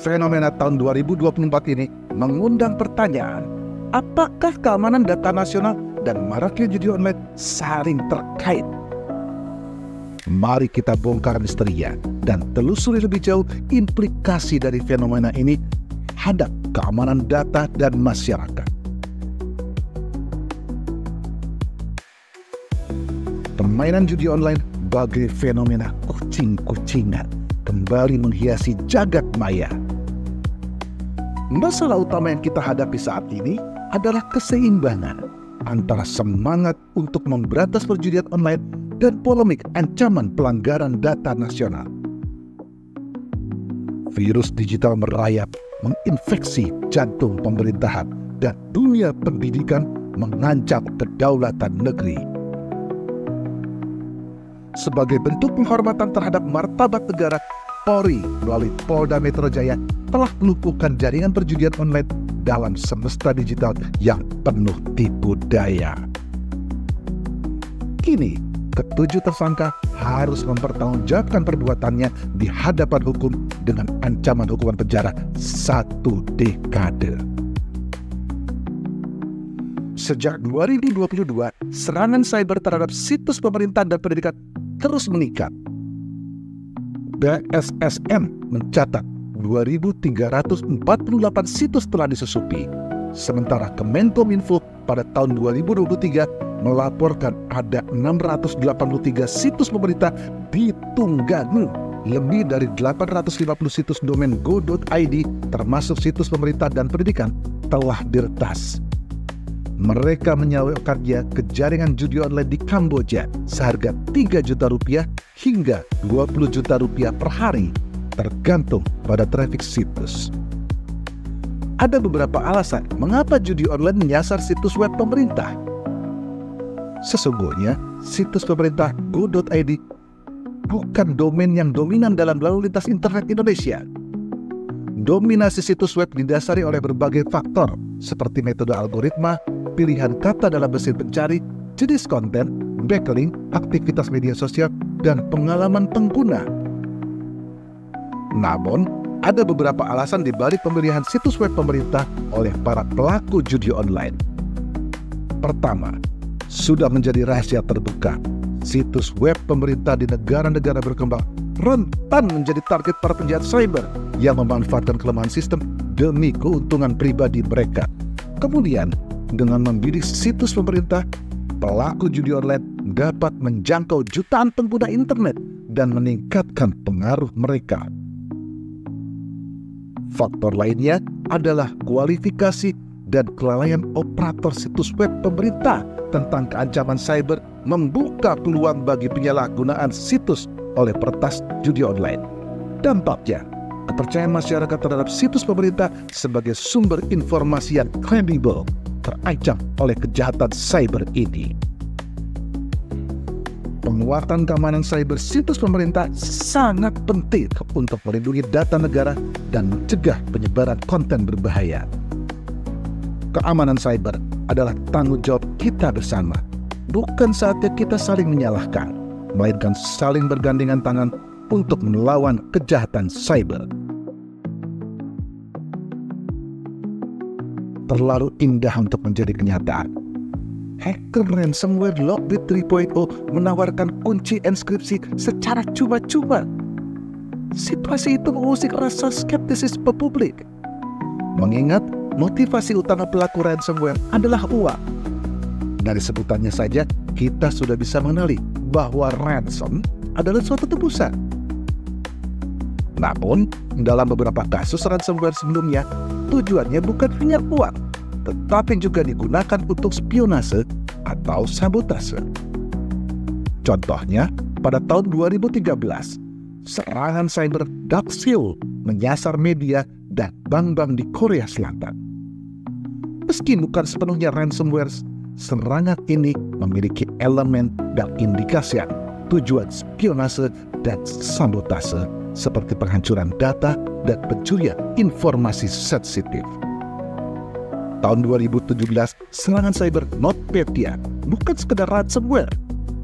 Fenomena tahun 2024 ini mengundang pertanyaan, apakah keamanan data nasional dan maraknya judi online saling terkait? Mari kita bongkar misterinya dan telusuri lebih jauh implikasi dari fenomena ini terhadap keamanan data dan masyarakat. Permainan judi online bagai fenomena kucing-kucingan kembali menghiasi jagat maya. Masalah utama yang kita hadapi saat ini adalah keseimbangan antara semangat untuk memberantas perjudian online dan polemik ancaman pelanggaran data nasional. Virus digital merayap, menginfeksi jantung pemerintahan dan dunia pendidikan, mengancam kedaulatan negeri. Sebagai bentuk penghormatan terhadap martabat negara, Polri melalui Polda Metro Jaya telah melumpuhkan jaringan perjudian online dalam semesta digital yang penuh tipu daya. Kini, ketujuh tersangka harus mempertanggungjawabkan perbuatannya di hadapan hukum dengan ancaman hukuman penjara 1 dekade. Sejak 2022, serangan cyber terhadap situs pemerintahan dan pendidikan terus meningkat. BSSN mencatat 2.348 situs telah disusupi, sementara Kemenkominfo pada tahun 2023 melaporkan ada 683 situs pemerintah ditunggangi. Lebih dari 850 situs domain go.id termasuk situs pemerintah dan pendidikan telah diretas. Mereka menyalurkannya ke jaringan judi online di Kamboja seharga 3 juta rupiah hingga 20 juta rupiah per hari, tergantung pada traffic situs. Ada beberapa alasan mengapa judi online menyasar situs web pemerintah. Sesungguhnya, situs pemerintah go.id bukan domain yang dominan dalam lalu lintas internet Indonesia. Dominasi situs web didasari oleh berbagai faktor, seperti metode algoritma, pilihan kata dalam mesin pencari, jenis konten, backlink, aktivitas media sosial, dan pengalaman pengguna. Namun, ada beberapa alasan di balik pemilihan situs web pemerintah oleh para pelaku judi online. Pertama, sudah menjadi rahasia terbuka, situs web pemerintah di negara-negara berkembang rentan menjadi target para penjahat cyber yang memanfaatkan kelemahan sistem demi keuntungan pribadi mereka. Kemudian, dengan membidik situs pemerintah, pelaku judi online dapat menjangkau jutaan pengguna internet dan meningkatkan pengaruh mereka. Faktor lainnya adalah kualifikasi dan kelalaian operator situs web pemerintah tentang keancaman cyber membuka peluang bagi penyalahgunaan situs oleh peretas judi online. Dampaknya, kepercayaan masyarakat terhadap situs pemerintah sebagai sumber informasi yang kredibel terancam oleh kejahatan cyber ini. Penguatan keamanan cyber situs pemerintah sangat penting untuk melindungi data negara dan mencegah penyebaran konten berbahaya. Keamanan cyber adalah tanggung jawab kita bersama. Bukan saatnya kita saling menyalahkan, melainkan saling bergandengan tangan untuk melawan kejahatan cyber. Terlalu indah untuk menjadi kenyataan. Hacker ransomware Lockbit 3.0 menawarkan kunci enskripsi secara cuma-cuma. Situasi itu mengusik rasa skeptisisme publik. Mengingat motivasi utama pelaku ransomware adalah uang. Dari sebutannya saja, kita sudah bisa mengenali bahwa ransom adalah suatu tebusan. Namun, dalam beberapa kasus ransomware sebelumnya, tujuannya bukan hanya uang, tetapi juga digunakan untuk spionase atau sabotase. Contohnya, pada tahun 2013, serangan cyber Darksil menyasar media dan bank-bank di Korea Selatan. Meski bukan sepenuhnya ransomware, serangan ini memiliki elemen dan indikasi tujuan spionase dan sabotase seperti penghancuran data dan pencurian informasi sensitif. Tahun 2017, serangan cyber NotPetya bukan sekedar ransomware.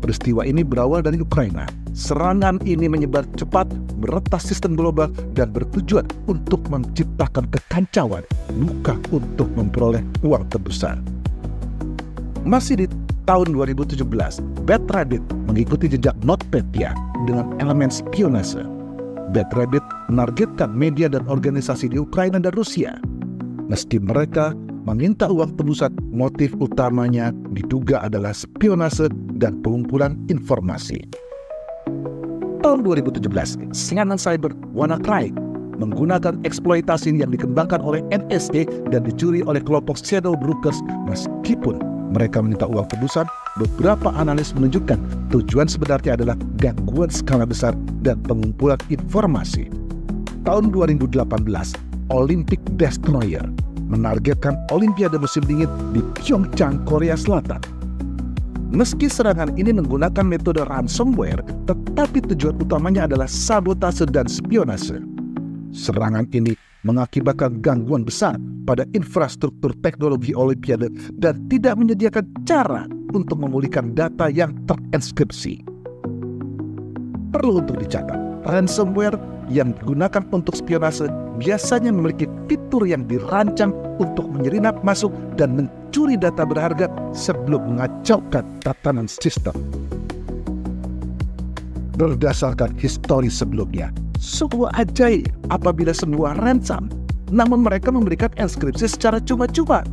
Peristiwa ini berawal dari Ukraina, Serangan ini menyebar cepat, meretas sistem global, dan bertujuan untuk menciptakan kekacauan, bukan untuk memperoleh uang tebusan. Masih di tahun 2017, Bad Rabbit mengikuti jejak NotPetya dengan elemen spionase. Bad Rabbit menargetkan media dan organisasi di Ukraina dan Rusia. Meski mereka meminta uang tebusan, motif utamanya diduga adalah spionase dan pengumpulan informasi. Tahun 2017, serangan cyber WannaCry menggunakan eksploitasi yang dikembangkan oleh NSA dan dicuri oleh kelompok shadow brokers. Meskipun mereka meminta uang tebusan, beberapa analis menunjukkan tujuan sebenarnya adalah gangguan skala besar dan pengumpulan informasi. Tahun 2018, Olympic Destroyer menargetkan Olimpiade musim dingin di Pyeongchang, Korea Selatan. Meski serangan ini menggunakan metode ransomware, tetapi tujuan utamanya adalah sabotase dan spionase. Serangan ini mengakibatkan gangguan besar pada infrastruktur teknologi Olimpiade dan tidak menyediakan cara untuk memulihkan data yang terenskripsi. Perlu untuk dicatat, ransomware yang digunakan untuk spionase biasanya memiliki fitur yang dirancang untuk menyelinap masuk dan mencuri data berharga sebelum mengacaukan tatanan sistem. Berdasarkan histori sebelumnya, sungguh ajaib apabila sebuah ransom, namun mereka memberikan enskripsi secara cuma-cuma,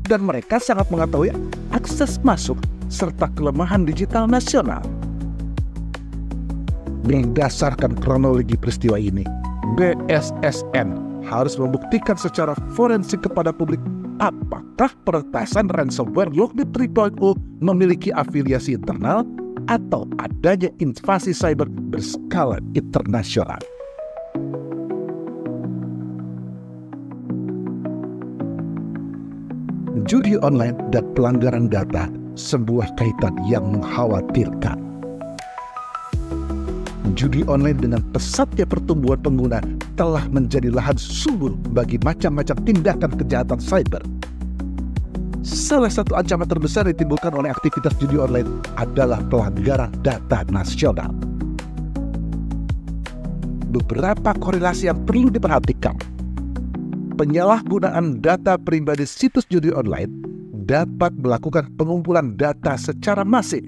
dan mereka sangat mengetahui akses masuk serta kelemahan digital nasional. Berdasarkan kronologi peristiwa ini, BSSN harus membuktikan secara forensik kepada publik apakah peretasan ransomware Lockbit 3.0 memiliki afiliasi internal atau adanya invasi cyber berskala internasional. Judi online dan pelanggaran data, sebuah kaitan yang mengkhawatirkan. Judi online dengan pesatnya pertumbuhan pengguna telah menjadi lahan subur bagi macam-macam tindakan kejahatan cyber. Salah satu ancaman terbesar yang ditimbulkan oleh aktivitas judi online adalah pelanggaran data nasional. Beberapa korelasi yang perlu diperhatikan. Penyalahgunaan data pribadi situs judi online dapat melakukan pengumpulan data secara masif.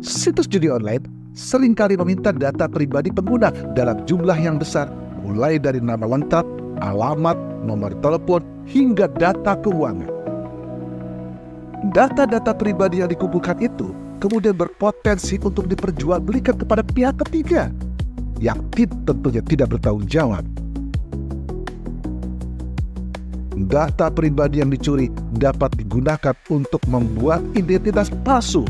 Situs judi online seringkali meminta data pribadi pengguna dalam jumlah yang besar, mulai dari nama lengkap, alamat, nomor telepon, hingga data keuangan. Data-data pribadi yang dikumpulkan itu kemudian berpotensi untuk diperjualbelikan kepada pihak ketiga yang tentunya tidak bertanggung jawab. Data pribadi yang dicuri dapat digunakan untuk membuat identitas palsu,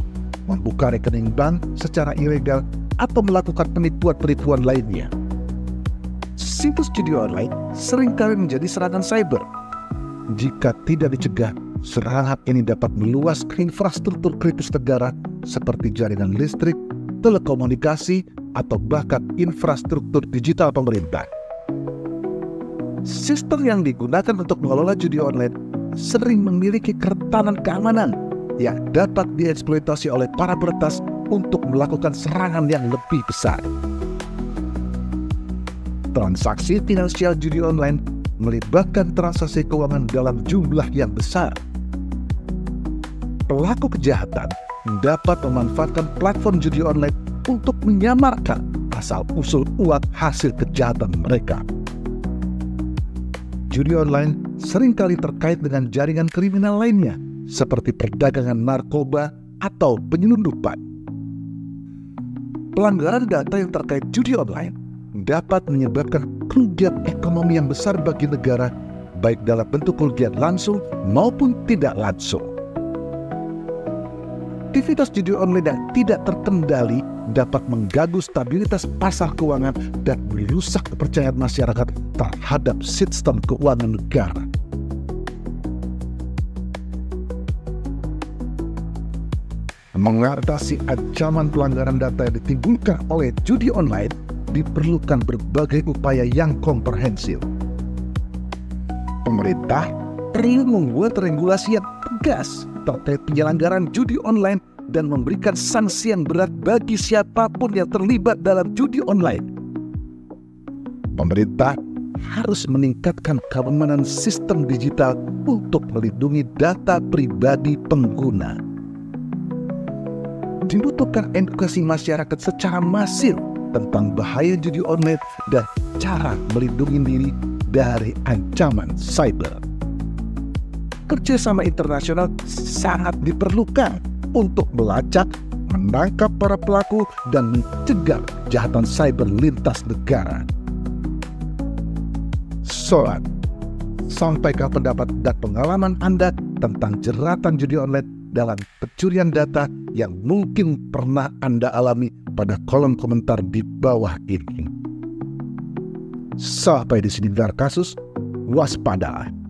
membuka rekening bank secara ilegal, atau melakukan penipuan-penipuan lainnya. Situs judi online seringkali menjadi serangan cyber. Jika tidak dicegah, serangan ini dapat meluas ke infrastruktur kritis negara seperti jaringan listrik, telekomunikasi, atau bahkan infrastruktur digital pemerintah. Sistem yang digunakan untuk mengelola judi online sering memiliki kerentanan keamanan yang dapat dieksploitasi oleh para peretas untuk melakukan serangan yang lebih besar. Transaksi finansial judi online melibatkan transaksi keuangan dalam jumlah yang besar. Pelaku kejahatan dapat memanfaatkan platform judi online untuk menyamarkan asal-usul uang hasil kejahatan mereka. Judi online seringkali terkait dengan jaringan kriminal lainnya, seperti perdagangan narkoba atau penyelundupan. Pelanggaran data yang terkait judi online dapat menyebabkan kerugian ekonomi yang besar bagi negara, baik dalam bentuk kerugian langsung maupun tidak langsung. Aktivitas judi online yang tidak terkendali dapat mengganggu stabilitas pasar keuangan dan merusak kepercayaan masyarakat terhadap sistem keuangan negara. Mengatasi ancaman pelanggaran data yang ditimbulkan oleh judi online diperlukan berbagai upaya yang komprehensif. Pemerintah perlu membuat regulasi yang tegas terkait penyelenggaraan judi online dan memberikan sanksi yang berat bagi siapapun yang terlibat dalam judi online. Pemerintah harus meningkatkan keamanan sistem digital untuk melindungi data pribadi pengguna. Dibutuhkan edukasi masyarakat secara masif tentang bahaya judi online dan cara melindungi diri dari ancaman cyber. Kerjasama internasional sangat diperlukan untuk melacak, menangkap para pelaku, dan mencegah kejahatan cyber lintas negara. Sobat, sampaikan pendapat dan pengalaman Anda tentang jeratan judi online dalam pencurian data yang mungkin pernah Anda alami pada kolom komentar di bawah ini. Sampai di sini gelar kasus, waspada.